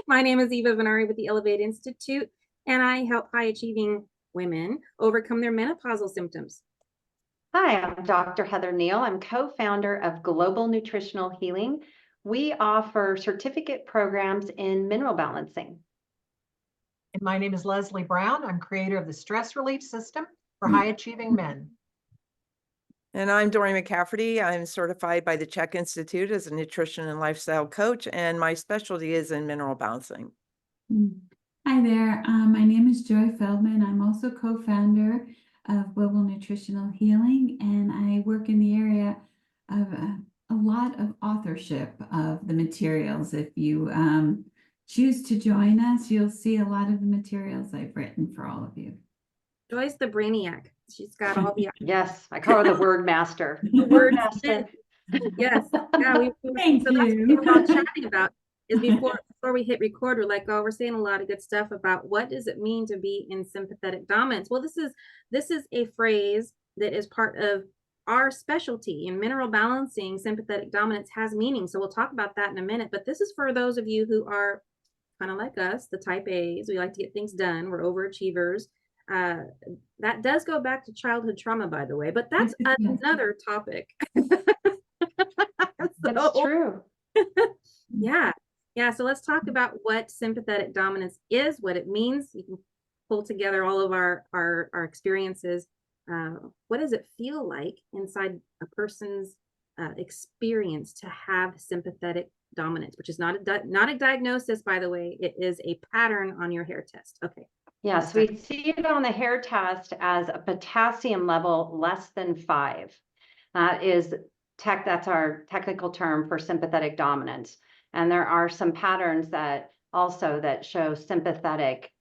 My name is Eva Vennari with the Elevate Institute, and I help high-achieving women overcome their menopausal symptoms. Hi, I'm Dr. Heather Kneale. I'm co-founder of Global Nutritional Healing. We offer certificate programs in mineral balancing. And my name is Leslie Brown. I'm creator of the Stress Relief System for High-Achieving Men. And I'm Doreen McCafferty. I'm certified by the Czech Institute as a nutrition and lifestyle coach, and my specialty is in mineral balancing. Hi there. My name is Joy Feldman. I'm also co-founder of Global Nutritional Healing, and I work in the area of a lot of authorship of the materials. If you choose to join us, you'll see a lot of the materials I've written for all of you. Joy's the brainiac. She's got all the Yes, I call her the word master. the word master. Yes. Yeah, Thank so that's you. what we're all chatting about is before we hit record, we're like, oh, we're saying a lot of good stuff about what does it mean to be in sympathetic dominance. Well, this is a phrase that is part of our specialty in mineral balancing. Sympathetic dominance has meaning. So we'll talk about that in a minute. But this is for those of you who are kind of like us, the type A's. We like to get things done. We're overachievers. That does go back to childhood trauma, by the way, but that's another topic. That's true. Yeah. So let's talk about what sympathetic dominance is, what it means. You can pull together all of our experiences. What does it feel like inside a person's experience to have sympathetic dominance, which is not a diagnosis, by the way. It is a pattern on your hair test. Okay. Yes, we see it on the hair test as a potassium level less than 5. That's our technical term for sympathetic dominance. And there are some patterns that show sympathetic,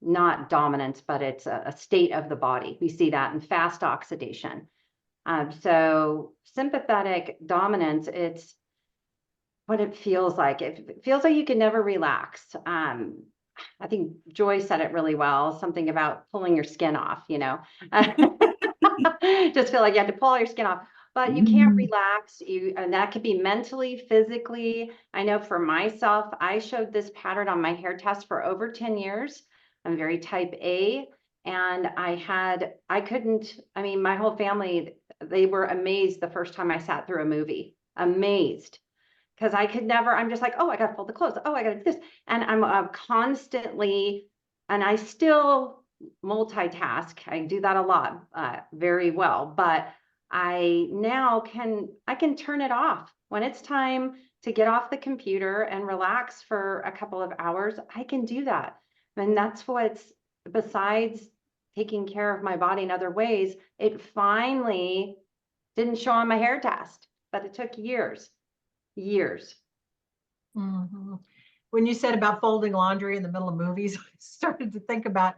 not dominance, but it's a state of the body. We see that in fast oxidation. So sympathetic dominance, it's what it feels like. It feels like you can never relax. I think Joy said it really well, something about pulling your skin off, just feel like you have to pull all your skin off, but you can't relax. And that could be mentally, physically. I know for myself, I showed this pattern on my hair test for over 10 years. I'm very type A. And my whole family, they were amazed the first time I sat through a movie, amazed. Because I could never, I'm just like, oh, I got to fold the clothes. Oh, I got to do this. And I'm constantly, and I still multitask. I do that a lot, very well. But I can turn it off. When it's time to get off the computer and relax for a couple of hours, I can do that. And that's besides taking care of my body in other ways, it finally didn't show on my hair test, but it took years. Mm-hmm. When you said about folding laundry in the middle of movies, I started to think about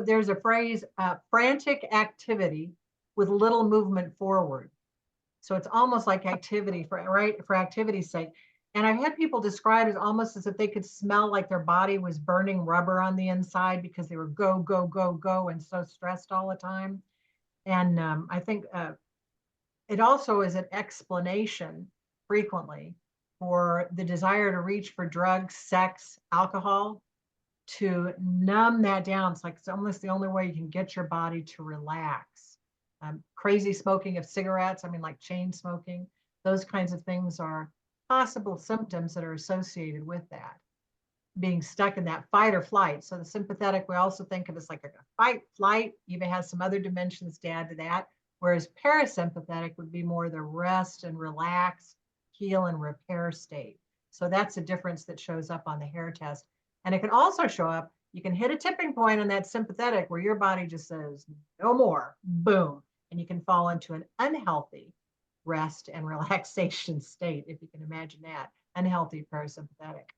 there's a phrase, frantic activity with little movement forward. So it's almost like activity for activity's sake. And I've had people describe it almost as if they could smell like their body was burning rubber on the inside because they were go, go, go, go, and so stressed all the time. And I think it also is an explanation frequently for the desire to reach for drugs, sex, alcohol, to numb that down. It's almost the only way you can get your body to relax. Crazy smoking of cigarettes, like chain smoking, those kinds of things are possible symptoms that are associated with that. Being stuck in that fight or flight. So the sympathetic, we also think of as like a fight, flight, even has some other dimensions to add to that. Whereas parasympathetic would be more the rest and relax, heal and repair state. So that's a difference that shows up on the hair test. And it can also show up, you can hit a tipping point on that sympathetic where your body just says, no more, boom. And you can fall into an unhealthy rest and relaxation state, if you can imagine that, unhealthy parasympathetic.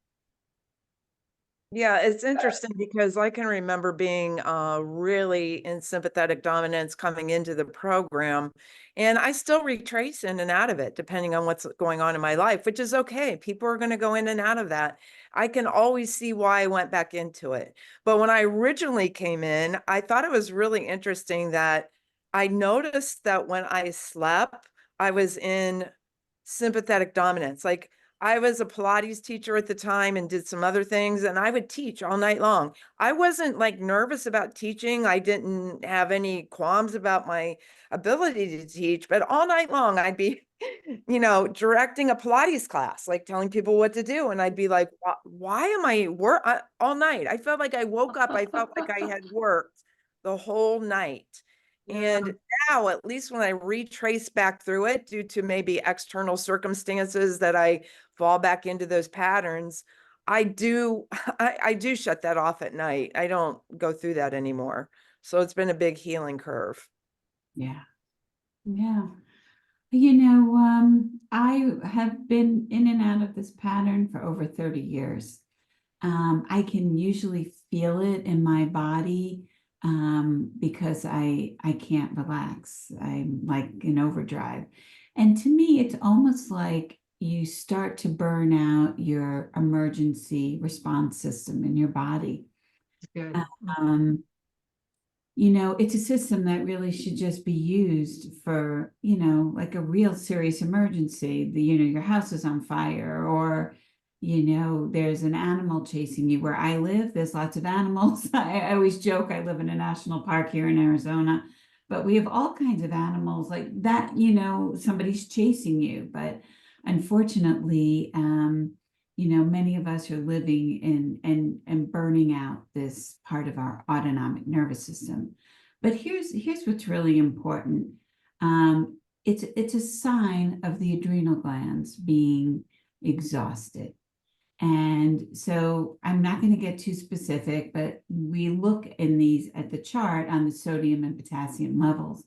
Yeah, it's interesting because I can remember being really in sympathetic dominance coming into the program, and I still retrace in and out of it depending on what's going on in my life, which is okay. People are going to go in and out of that. I can always see why I went back into it. But when I originally came in, I thought it was really interesting that I noticed that when I slept, I was in sympathetic dominance. Like I was a Pilates teacher at the time and did some other things, and I would teach all night long. I wasn't like nervous about teaching. I didn't have any qualms about my ability to teach, but all night long I'd be, directing a Pilates class, like telling people what to do. And I'd be like, why am I all night? I felt like I woke up. I felt like I had worked the whole night. Yeah. And now, at least when I retrace back through it, due to maybe external circumstances that I fall back into those patterns, I do I do shut that off at night. I don't go through that anymore. So it's been a big healing curve. Yeah. Yeah. I have been in and out of this pattern for over 30 years. I can usually feel it in my body because I can't relax. I'm like in overdrive. And to me, it's almost like you start to burn out your emergency response system in your body. It's good. Um, it's a system that really should just be used for, like a real serious emergency. Your house is on fire, or, there's an animal chasing you. Where I live, there's lots of animals. I always joke I live in a national park here in Arizona, but we have all kinds of animals like that, somebody's chasing you. But unfortunately, many of us are living in and burning out this part of our autonomic nervous system. But here's what's really important. It's a sign of the adrenal glands being exhausted. And so I'm not going to get too specific, but we look at the chart on the sodium and potassium levels.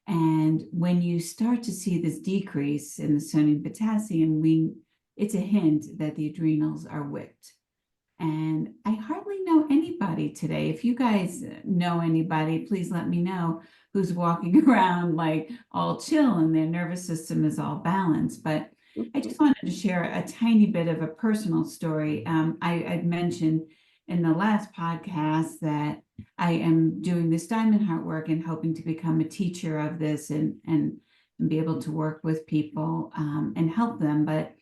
And when you start to see this decrease in the sodium and potassium, it's a hint that the adrenals are whipped. And I hardly know anybody today. If you guys know anybody, please let me know, who's walking around like all chill and their nervous system is all balanced. But I just wanted to share a tiny bit of a personal story. I'd mentioned in the last podcast that I am doing this diamond heart work and hoping to become a teacher of this and be able to work with people and help them. But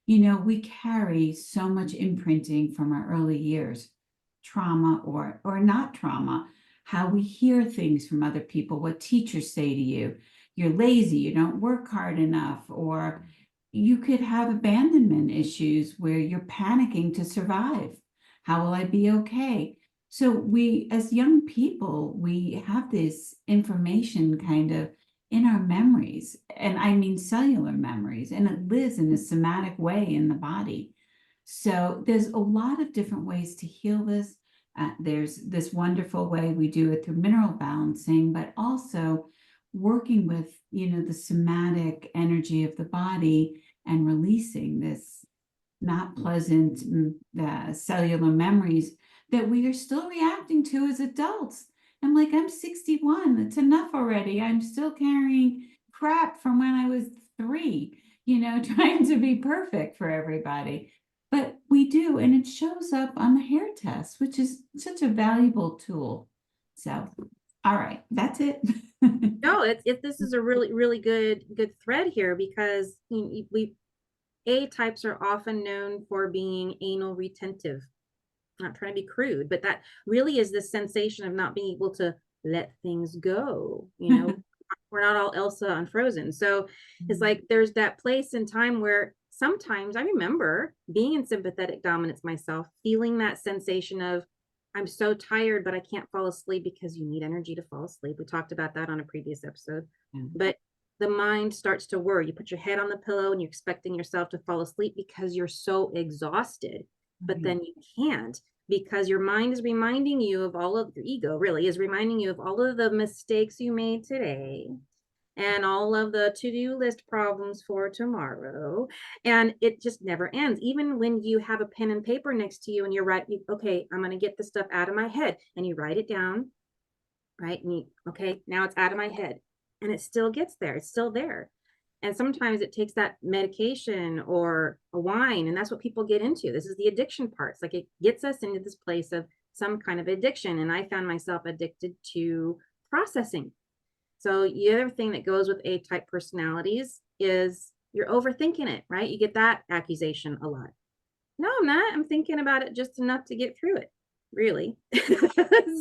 we carry so much imprinting from our early years, trauma or not trauma, how we hear things from other people, what teachers say to you. You're lazy, you don't work hard enough, or you could have abandonment issues where you're panicking to survive. How will I be okay? So we, as young people, we have this information kind of in our memories, and I mean cellular memories, and it lives in a somatic way in the body. So there's a lot of different ways to heal this. There's this wonderful way we do it through mineral balancing, but also working with, the somatic energy of the body and releasing this not pleasant cellular memories that we are still reacting to as adults. I'm like, I'm 61. That's enough already. I'm still carrying crap from when I was 3, trying to be perfect for everybody. But we do, and it shows up on the hair test, which is such a valuable tool. So, all right, that's it. No, this is a really, really good thread here, because A types are often known for being anal retentive. Not trying to be crude, but that really is the sensation of not being able to let things go. We're not all Elsa unfrozen. So it's like there's that place in time where sometimes I remember being in sympathetic dominance myself, feeling that sensation of I'm so tired, but I can't fall asleep, because you need energy to fall asleep. We talked about that on a previous episode. But the mind starts to worry. You put your head on the pillow and you're expecting yourself to fall asleep because you're so exhausted, but then you can't, because your mind is reminding you of all of your ego really is reminding you of all of the mistakes you made today and all of the to-do list problems for tomorrow. And it just never ends. Even when you have a pen and paper next to you and you're okay, I'm going to get this stuff out of my head, and you write it down, right? And okay, now it's out of my head, and it still gets there. It's still there. And sometimes it takes that medication or a wine, and that's what people get into. This is the addiction part. It's like it gets us into this place of some kind of addiction. And I found myself addicted to processing. So the other thing that goes with A-type personalities is you're overthinking it, right? You get that accusation a lot. No, I'm not. I'm thinking about it just enough to get through it, really.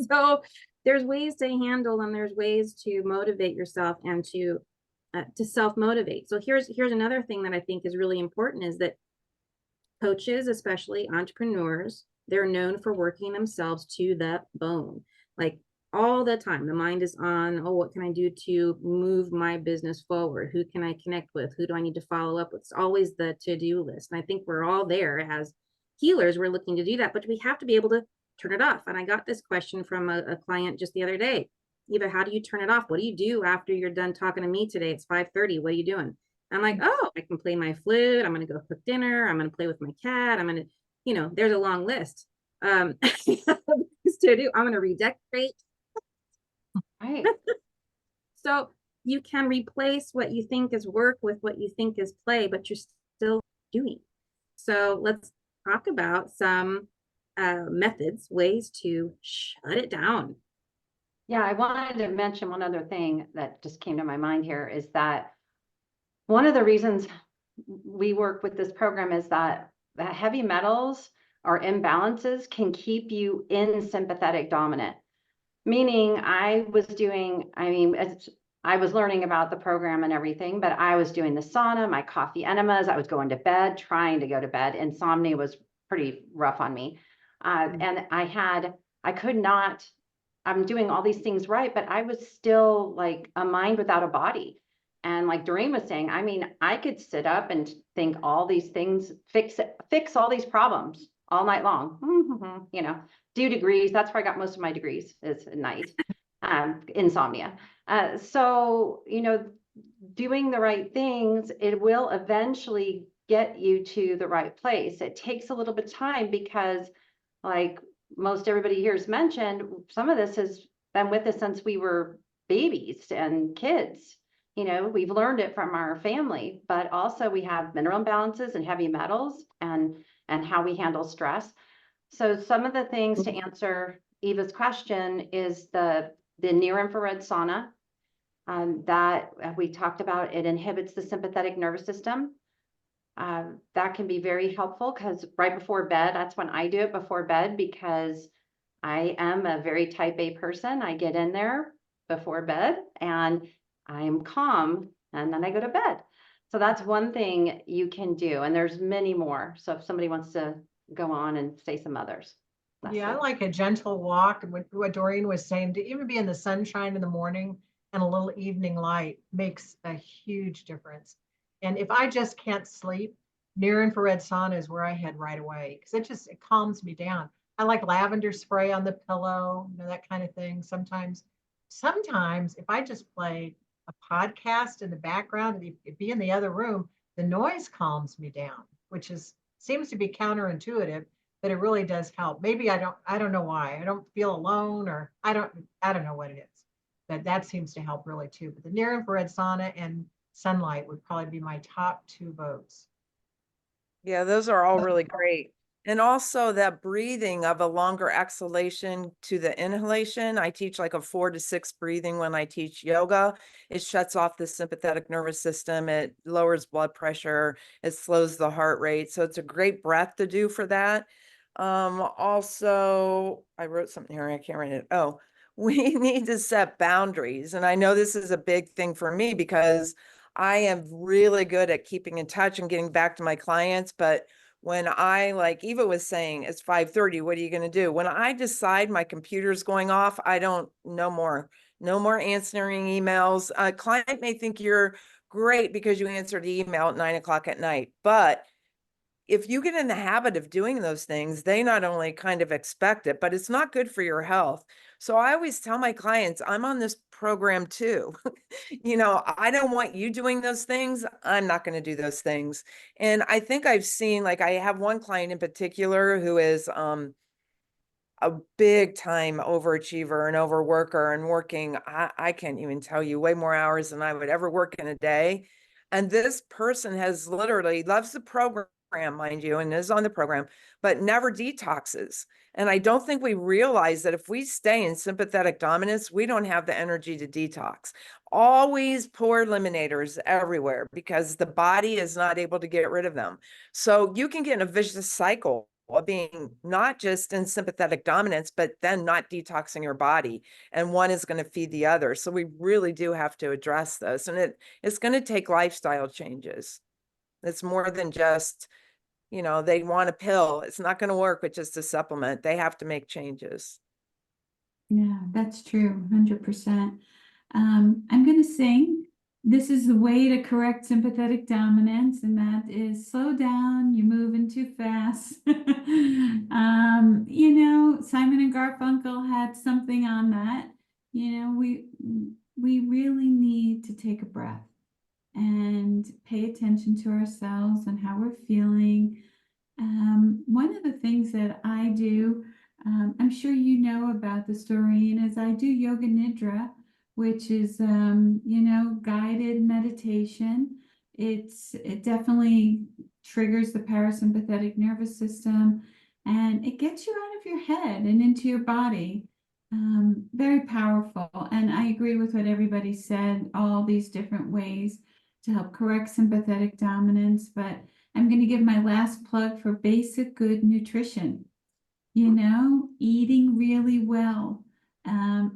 So there's ways to handle, and there's ways to motivate yourself and to self-motivate. So here's another thing that I think is really important is that coaches, especially entrepreneurs, they're known for working themselves to the bone. Like all the time, the mind is on, oh, what can I do to move my business forward? Who can I connect with? Who do I need to follow up with? It's always the to-do list. And I think we're all there as healers. We're looking to do that, but we have to be able to turn it off. And I got this question from a client just the other day. Eva, how do you turn it off? What do you do after you're done talking to me today? It's 5:30. What are you doing? I'm like, oh, I can play my flute. I'm going to go cook dinner. I'm going to play with my cat. I'm going to, there's a long list to do. I'm going to redecorate. Right. So you can replace what you think is work with what you think is play, but you're still doing. So let's talk about some methods, ways to shut it down. Yeah, I wanted to mention one other thing that just came to my mind here is that one of the reasons we work with this program is that the heavy metals or imbalances can keep you in sympathetic dominant. Meaning I was learning about the program and everything, but I was doing the sauna, my coffee enemas, I was going to bed, trying to go to bed. Insomnia was pretty rough on me. And I could not, I'm doing all these things right, but I was still like a mind without a body. And like Doreen was saying, I could sit up and think all these things, fix all these problems all night long, do degrees. That's where I got most of my degrees is at night, insomnia. So, doing the right things, it will eventually get you to the right place. It takes a little bit of time because like most everybody here has mentioned, some of this has been with us since we were babies and kids. We've learned it from our family, but also we have mineral imbalances and heavy metals and how we handle stress. So some of the things to answer Eva's question is the near infrared sauna that we talked about. It inhibits the sympathetic nervous system. That can be very helpful because right before bed, that's when I do it before bed because I am a very type A person. I get in there before bed and I'm calm and then I go to bed. So that's one thing you can do. And there's many more. So if somebody wants to go on and say some others. Yeah, I like a gentle walk. And what Doreen was saying, to even be in the sunshine in the morning and a little evening light makes a huge difference. And if I just can't sleep, near infrared sauna is where I head right away because it calms me down. I like lavender spray on the pillow, that kind of thing. Sometimes if I just play a podcast in the background and be in the other room, the noise calms me down, which seems to be counterintuitive, but it really does help. Maybe I don't know why. I don't feel alone or I don't know what it is. But that seems to help really too. But the near infrared sauna and sunlight would probably be my top two votes. Yeah, those are all really great. And also that breathing of a longer exhalation to the inhalation. I teach like a 4 to 6 breathing when I teach yoga. It shuts off the sympathetic nervous system. It lowers blood pressure. It slows the heart rate. So it's a great breath to do for that. Also, I wrote something here. I can't write it. Oh, we need to set boundaries. And I know this is a big thing for me because I am really good at keeping in touch and getting back to my clients. But when like Eva was saying, it's 5:30, what are you going to do? When I decide my computer's going off, I don't, no more answering emails. A client may think you're great because you answered the email at 9 o'clock at night, but if you get in the habit of doing those things, they not only kind of expect it, but it's not good for your health. So I always tell my clients, I'm on this program too. I don't want you doing those things. I'm not going to do those things. And I think I've seen, like, I have one client in particular who is a big time overachiever and overworker and working, I can't even tell you, way more hours than I would ever work in a day. And this person has literally loves the program mind you, and is on the program, but never detoxes. And I don't think we realize that if we stay in sympathetic dominance, we don't have the energy to detox. Always pour eliminators everywhere because the body is not able to get rid of them. So you can get in a vicious cycle of being not just in sympathetic dominance, but then not detoxing your body. And one is going to feed the other. So we really do have to address this. And it's going to take lifestyle changes. It's more than just, they want a pill. It's not going to work with just a supplement. They have to make changes. Yeah, that's true, 100%. I'm going to sing. This is the way to correct sympathetic dominance, and that is slow down, you're moving too fast. Simon and Garfunkel had something on that. We really need to take a breath and pay attention to ourselves and how we're feeling. One of the things that I do, I'm sure you know about the story, and as I do yoga nidra, which is, guided meditation. It definitely triggers the parasympathetic nervous system, and it gets you out of your head and into your body. Very powerful. And I agree with what everybody said, all these different ways to help correct sympathetic dominance. But I'm going to give my last plug for basic good nutrition. Eating really well.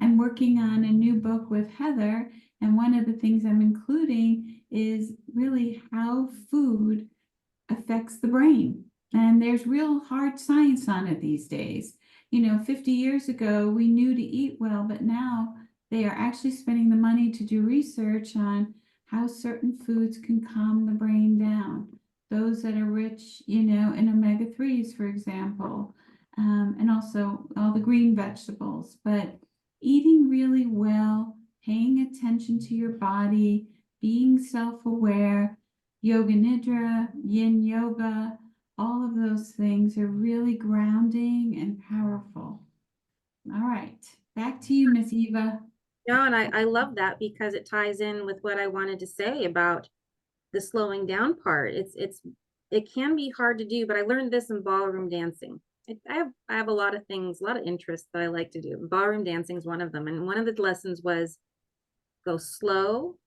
I'm working on a new book with Heather, and one of the things I'm including is really how food affects the brain. And there's real hard science on it these days. 50 years ago, we knew to eat well, but now they are actually spending the money to do research on how certain foods can calm the brain down. Those that are rich, in omega-3s, for example. And also all the green vegetables, but eating really well, paying attention to your body, being self-aware, yoga nidra, yin yoga, all of those things are really grounding and powerful. All right, back to you, Miss Eva. No, and I love that because it ties in with what I wanted to say about the slowing down part. It can be hard to do, but I learned this in ballroom dancing. I have a lot of things, a lot of interests that I like to do. Ballroom dancing is one of them. And one of the lessons was go slow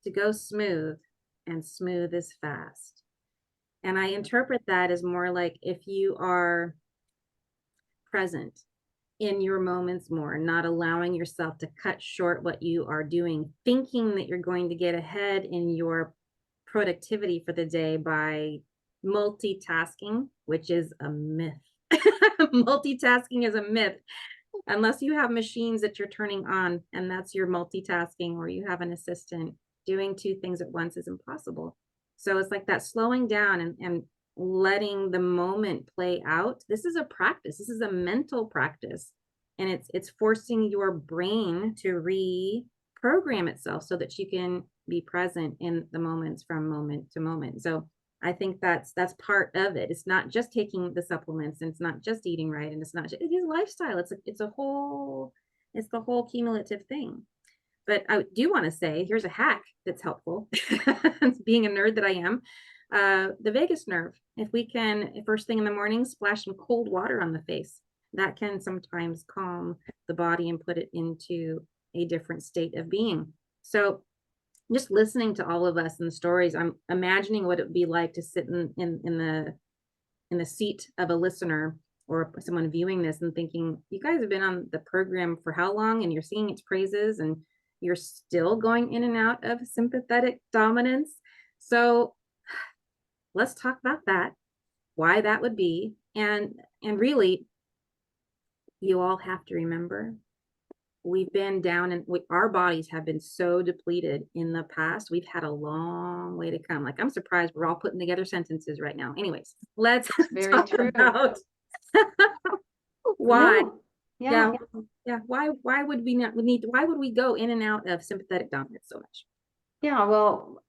to go smooth, and smooth is fast. And I interpret that as more like if you are present in your moments more, not allowing yourself to cut short what you are doing, thinking that you're going to get ahead in your productivity for the day by multitasking, which is a myth. Multitasking is a myth unless you have machines that you're turning on and that's your multitasking, or you have an assistant. Doing two things at once is impossible. So it's like that slowing down and letting the moment play out. This is a practice. This is a mental practice, and it's forcing your brain to reprogram itself so that you can be present in the moments from moment to moment. So I think that's part of it. It's not just taking the supplements, and it's not just eating right, and it's not just, it is lifestyle. It's the whole cumulative thing. But I do want to say, here's a hack that's helpful. Being a nerd that I am, the vagus nerve. If we can, first thing in the morning, splash some cold water on the face, that can sometimes calm the body and put it into a different state of being. So just listening to all of us and the stories, I'm imagining what it would be like to sit in the seat of a listener or someone viewing this and thinking, you guys have been on the program for how long, and you're singing its praises, and you're still going in and out of sympathetic dominance. So let's talk about that, why that would be. And really, you all have to remember, we've been down, and our bodies have been so depleted in the past. We've had a long way to come. Like, I'm surprised we're all putting together sentences right now. Anyways, let's talk about why. No. Yeah. Why would we not need? Why would we go in and out of sympathetic dominance so much? Yeah, well,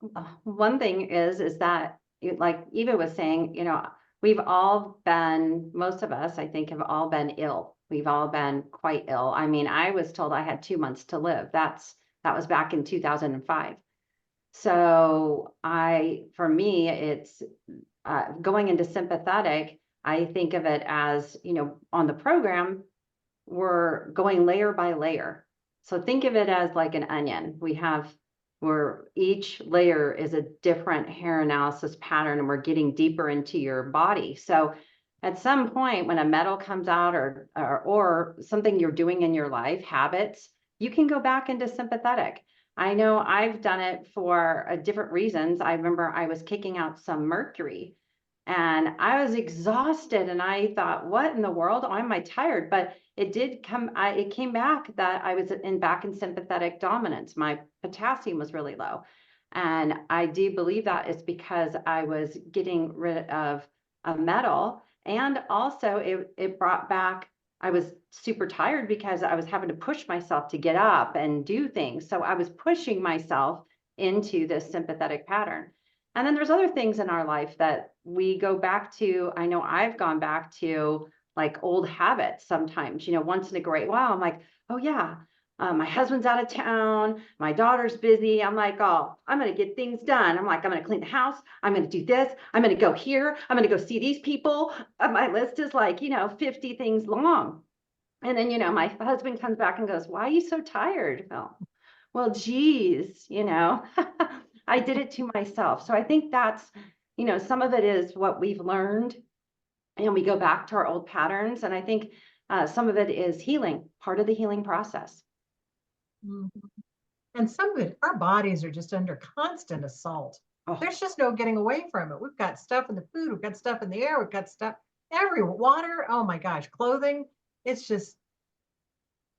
one thing is that, like Eva was saying, we've all been, most of us, I think, have all been ill. We've all been quite ill. I mean, I was told I had 2 months to live. That was back in 2005. So for me, it's going into sympathetic, I think of it as, you know, on the program, we're going layer by layer. So think of it as like an onion. Where each layer is a different hair analysis pattern, and we're getting deeper into your body. So at some point when a metal comes out, or something you're doing in your life, habits, you can go back into sympathetic. I know I've done it for different reasons. I remember I was kicking out some mercury and I was exhausted, and I thought, what in the world? Why am I tired? But it did come, it came back that I was back in sympathetic dominance. My potassium was really low. And I do believe that it's because I was getting rid of a metal. And also it brought back, I was super tired because I was having to push myself to get up and do things. So I was pushing myself into this sympathetic pattern. And then there's other things in our life that we go back to. I know I've gone back to like old habits sometimes, you know, once in a great while. I'm like, oh yeah, my husband's out of town, my daughter's busy. I'm like, oh, I'm going to get things done. I'm like, I'm going to clean the house. I'm going to do this. I'm going to go here. I'm going to go see these people. My list is like, you know, 50 things long. And then, you know, my husband comes back and goes, why are you so tired? Well, geez, you know, I did it to myself. So I think that's, you know, some of it is what we've learned, and we go back to our old patterns. And I think some of it is healing, part of the healing process. Mhm. And some of it, our bodies are just under constant assault. Oh, There's just no getting away from it. We've got stuff in the food, we've got stuff in the air, we've got stuff everywhere. Water, oh my gosh, clothing. It's just,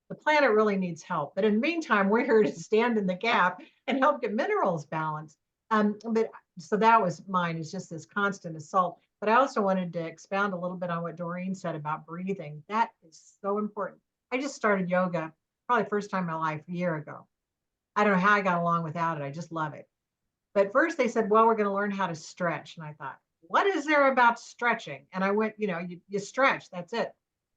the planet really needs help. But in the meantime, we're here to stand in the gap and help get minerals balanced. But so that was mine, is just this constant assault. But I also wanted to expound a little bit on what Doreen said about breathing. That is so important. I just started yoga probably first time in my life a year ago. I don't know how I got along without it. I just love it. But first they said, well, we're going to learn how to stretch. And I thought, what is there about stretching? And I went, you know, you stretch, that's it.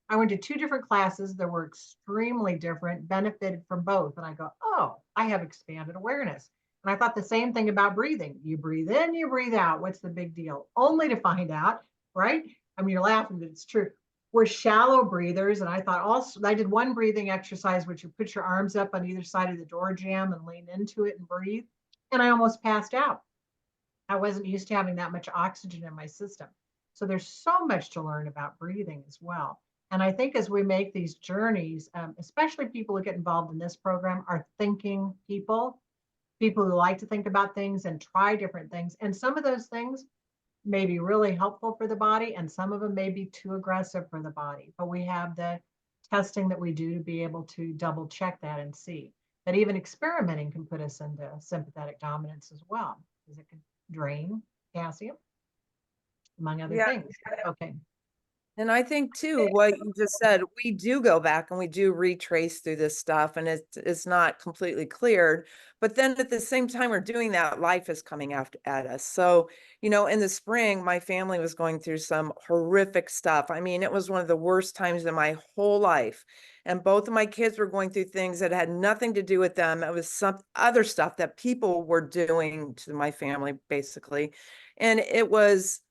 I went to 2 different classes that were extremely different, benefited from both. And I go, oh, I have expanded awareness. And I thought the same thing about breathing. You breathe in, you breathe out. What's the big deal? Only to find out, right? I mean, you're laughing, but it's true. We're shallow breathers. And I thought also, I did one breathing exercise, which you put your arms up on either side of the door jamb and lean into it and breathe. And I almost passed out. I wasn't used to having that much oxygen in my system. So there's so much to learn about breathing as well. And I think as we make these journeys, especially people who get involved in this program are thinking people who like to think about things and try different things. And some of those things may be really helpful for the body, and some of them may be too aggressive for the body. But we have the testing that we do to be able to double check that and see that even experimenting can put us into sympathetic dominance as well, because it can drain potassium, among other Yeah. things. Okay. And I think too, what you just said, we do go back and we do retrace through this stuff, and it's not completely cleared. But then at the same time we're doing that, life is coming after at us. So, you know, in the spring, my family was going through some horrific stuff. I mean, it was one of the worst times in my whole life. And both of my kids were going through things that had nothing to do with them. It was some other stuff that people were doing to my family, basically. And it was,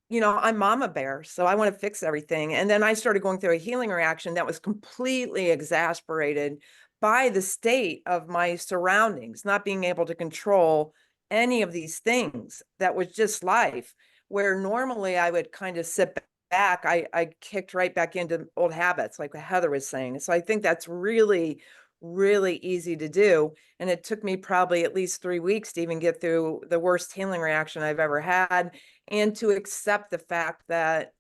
you know, I'm mama bear, so I want to fix everything. And then I started going through a healing reaction that was completely exasperated by the state of my surroundings, not being able to control any of these things. That was just life, where normally I would kind of sit back. I kicked right back into old habits, like Heather was saying. So I think that's really, really easy to do. And it took me probably at least 3 weeks to even get through the worst healing reaction I've ever had, and to accept the fact that,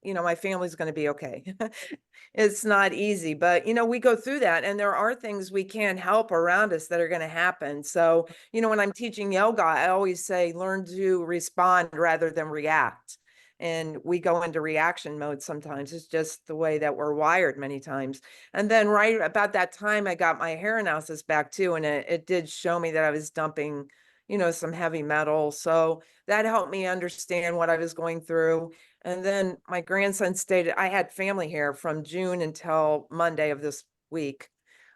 you know, my family's going to be okay. It's not easy, but, you know, we go through that, and there are things we can't help around us that are going to happen. So, you know, when I'm teaching yoga, I always say, learn to respond rather than react. And we go into reaction mode sometimes. It's just the way that we're wired many times. And then right about that time, I got my hair analysis back too. And it did show me that I was dumping, you know, some heavy metal. So that helped me understand what I was going through. And then my grandson stayed, I had family here from June until Monday of this week.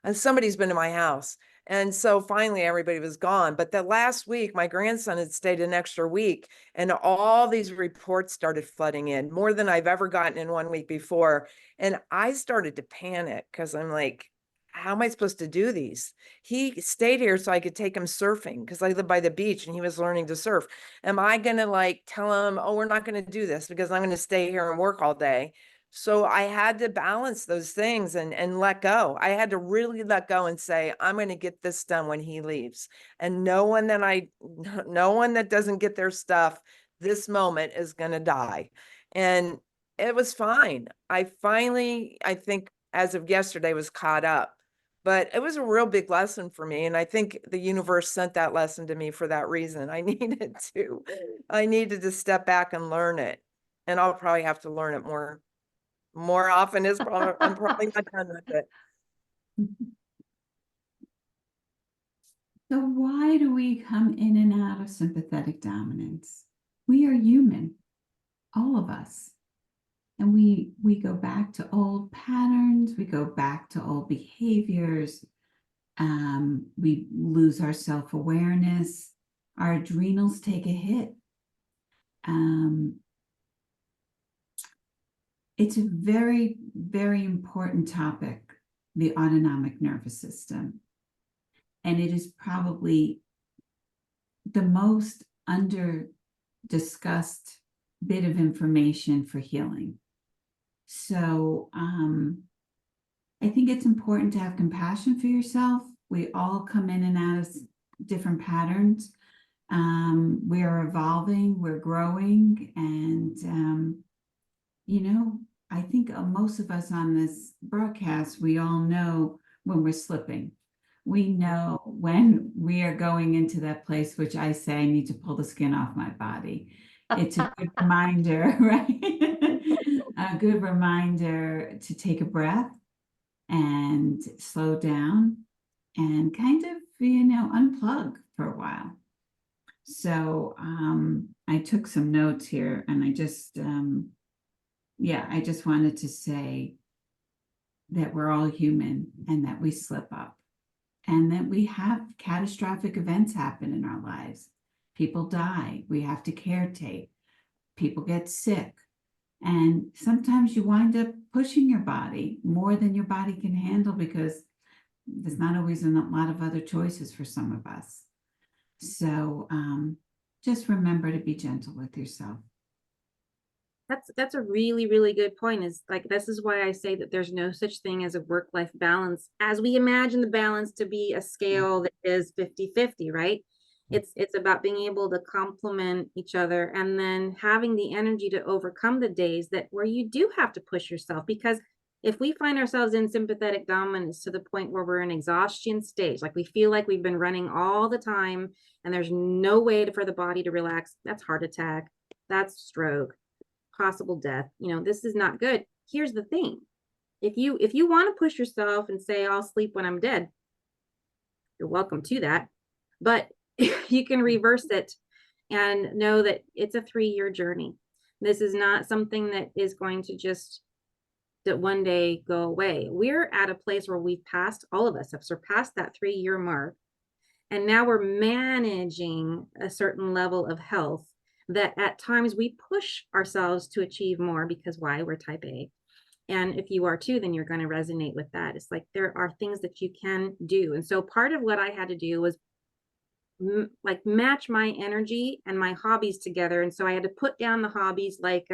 And somebody's been to my house. And so finally everybody was gone. But the last week, my grandson had stayed an extra week, and all these reports started flooding in, more than I've ever gotten in 1 week before. And I started to panic because I'm like, how am I supposed to do these? He stayed here so I could take him surfing because I live by the beach and he was learning to surf. Am I going to like tell him, oh, we're not going to do this because I'm going to stay here and work all day? So I had to balance those things and let go. I had to really let go and say, I'm going to get this done when he leaves. And no one that doesn't get their stuff this moment is going to die. And it was fine. I finally, I think as of yesterday, was caught up. But it was a real big lesson for me. And I think the universe sent that lesson to me for that reason. I needed to step back and learn it. And I'll probably have to learn it more often. I'm probably not done with it. So why do we come in and out of sympathetic dominance? We are human, all of us. And we go back to old patterns, we go back to old behaviors, we lose our self-awareness, our adrenals take a hit. It's a very, very important topic, the autonomic nervous system. And it is probably the most under discussed bit of information for healing. So I think it's important to have compassion for yourself. We all come in and out of different patterns. We are evolving, we're growing, and I think most of us on this broadcast, we all know when we're slipping. We know when we are going into that place, which I say I need to pull the skin off my body. It's a good reminder, right? A good reminder to take a breath and slow down and kind of, unplug for a while. So I took some notes here, and I just wanted to say that we're all human and that we slip up and that we have catastrophic events happen in our lives. People die, we have to caretake, people get sick. And sometimes you wind up pushing your body more than your body can handle because there's not always a lot of other choices for some of us. So just remember to be gentle with yourself. That's a really, really good point. Is like, this is why I say that there's no such thing as a work-life balance as we imagine the balance to be a scale that is 50-50, right? It's about being able to complement each other and then having the energy to overcome the days where you do have to push yourself. Because if we find ourselves in sympathetic dominance to the point where we're in exhaustion stage, like we feel like we've been running all the time and there's no way for the body to relax, that's heart attack, that's stroke, possible death. This is not good. Here's the thing. If you want to push yourself and say, I'll sleep when I'm dead, you're welcome to that. But you can reverse it and know that it's a 3-year journey. This is not something that is going to just that one day go away. We're at a place where all of us have surpassed that 3-year mark. And now we're managing a certain level of health that at times we push ourselves to achieve more because why? We're type A. And if you are too, then you're going to resonate with that. It's like there are things that you can do. And so part of what I had to do was match my energy and my hobbies together. And so I had to put down the hobbies like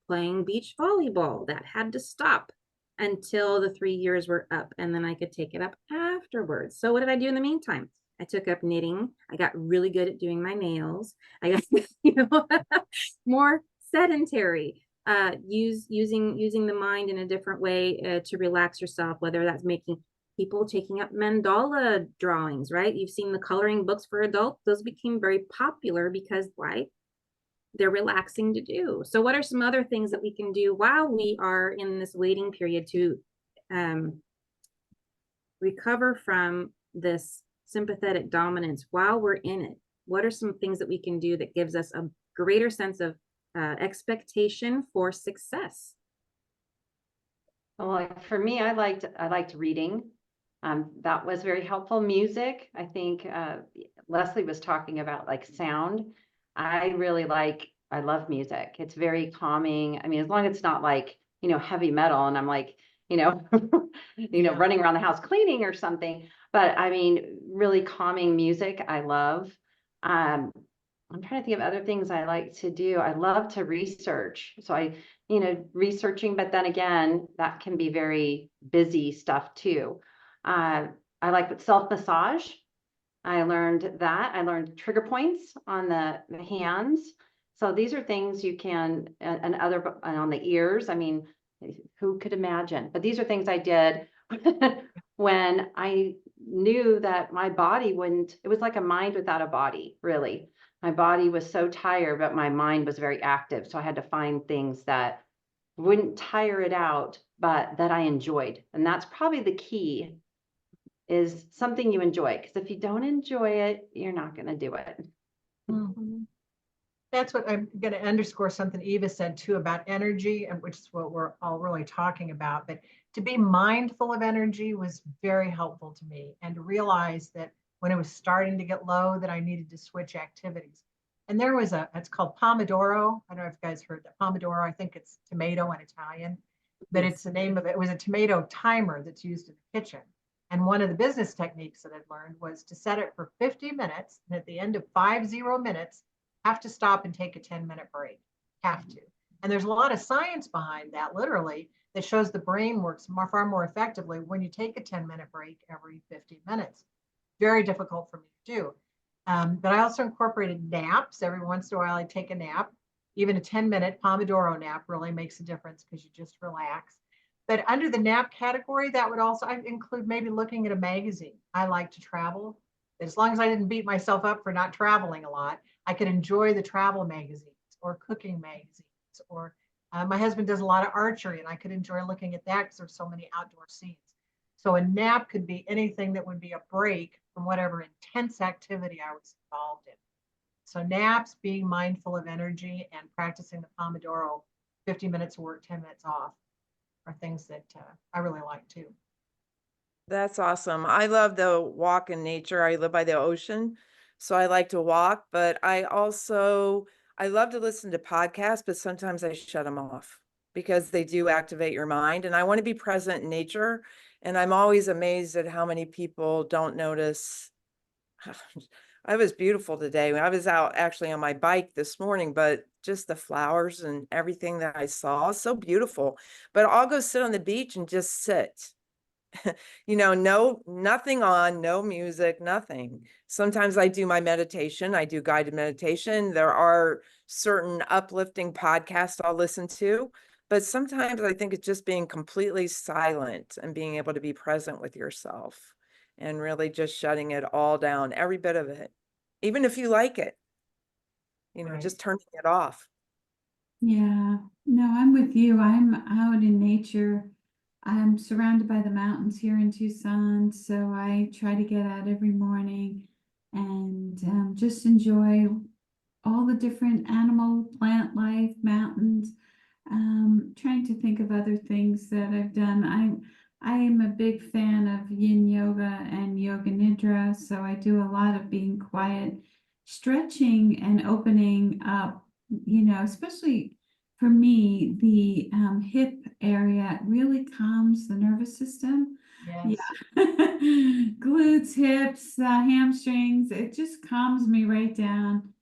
playing beach volleyball. That had to stop until the 3 years were up, and then I could take it up afterwards. So what did I do in the meantime? I took up knitting. I got really good at doing my nails. I got more sedentary. Using the mind in a different way to relax yourself, whether that's people taking up mandala drawings, right? You've seen the coloring books for adults. Those became very popular because why? They're relaxing to do. So what are some other things that we can do while we are in this waiting period to recover from this sympathetic dominance while we're in it? What are some things that we can do that gives us a greater sense of expectation for success? Well, for me, I liked reading. That was very helpful. Music, I think Leslie was talking about like sound. I love music. It's very calming. I mean, as long as it's not like, heavy metal and I'm like, Yeah. running around the house cleaning or something. But I mean, really calming music, I love. I'm trying to think of other things I like to do. I love to research. So researching, but then again, that can be very busy stuff too. I like self-massage. I learned that. I learned trigger points on the hands. So these are things you can, and on the ears. I mean, who could imagine? But these are things I did when I knew that my body it was like a mind without a body, really. My body was so tired, but my mind was very active. So I had to find things that wouldn't tire it out, but that I enjoyed. And that's probably the key, is something you enjoy. Because if you don't enjoy it, you're not going to do it. Mhm. That's what I'm going to underscore something Eva said too about energy, and which is what we're all really talking about. But to be mindful of energy was very helpful to me, and to realize that when it was starting to get low, that I needed to switch activities. And there was it's called Pomodoro. I don't know if you guys heard that. Pomodoro, I think it's tomato in Italian, but it's the name of it. It was a tomato timer that's used in the kitchen. And one of the business techniques that I've learned was to set it for 50 minutes. And at the end of 50 minutes, have to stop and take a 10-minute break. Have to. And there's a lot of science behind that, literally, that shows the brain works far more effectively when you take a 10-minute break every 50 minutes. Very difficult for me to do. But I also incorporated naps. Every once in a while, I take a nap. Even a 10-minute Pomodoro nap really makes a difference because you just relax. But under the nap category, that would also include maybe looking at a magazine. I like to travel. As long as I didn't beat myself up for not traveling a lot, I could enjoy the travel magazines or cooking magazines. Or my husband does a lot of archery, and I could enjoy looking at that because there's so many outdoor scenes. So a nap could be anything that would be a break from whatever intense activity I was involved in. So naps, being mindful of energy, and practicing the Pomodoro, 50 minutes of work, 10 minutes off, are things that I really like too. That's awesome. I love the walk in nature. I live by the ocean, so I like to walk, but I love to listen to podcasts, but sometimes I shut them off because they do activate your mind, and I want to be present in nature. And I'm always amazed at how many people don't notice. I was beautiful today. I was out actually on my bike this morning, but just the flowers and everything that I saw, so beautiful. But I'll go sit on the beach and just sit. Nothing on, no music, nothing. Sometimes I do my meditation. I do guided meditation. There are certain uplifting podcasts I'll listen to, but sometimes I think it's just being completely silent and being able to be present with yourself and really just shutting it all down, every bit of it. Even if you like it, Right. just turning it off. Yeah, no, I'm with you. I'm out in nature. I'm surrounded by the mountains here in Tucson, so I try to get out every morning and just enjoy all the different animal, plant life, mountains. Trying to think of other things that I've done. I am a big fan of yin yoga and yoga nidra, so I do a lot of being quiet, stretching and opening up, especially for me, the hip area really calms the nervous system. Yes. Yeah. Glutes, hips, hamstrings, it just calms me right down.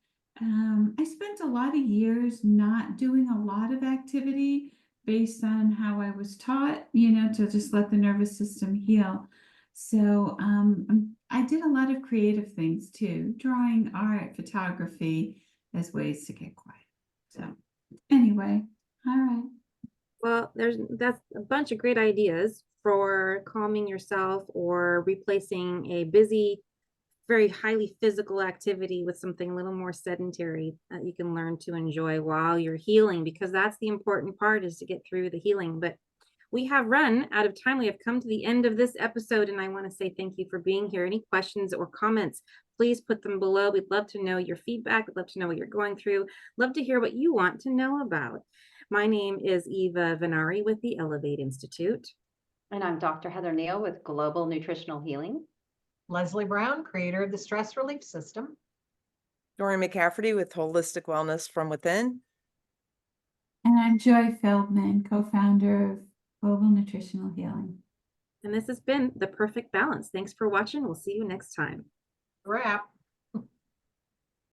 I spent a lot of years not doing a lot of activity based on how I was taught, to just let the nervous system heal. So I did a lot of creative things too, drawing, art, photography as ways to get quiet. So anyway, all right. Well, that's a bunch of great ideas for calming yourself or replacing a busy, very highly physical activity with something a little more sedentary that you can learn to enjoy while you're healing, because that's the important part, is to get through the healing. But we have run out of time. We have come to the end of this episode, and I want to say thank you for being here. Any questions or comments, please put them below. We'd love to know your feedback. We'd love to know what you're going through. Love to hear what you want to know about. My name is Eva Vennari with the Elevate Institute. And I'm Dr. Heather Kneale with Global Nutritional Healing. Leslie Brown, creator of the Stress Relief System. Doreen McCafferty with Holistic Wellness from Within. And I'm Joy Feldman, co-founder of Global Nutritional Healing. And this has been The Perfect Balance. Thanks for watching. We'll see you next time. Wrap.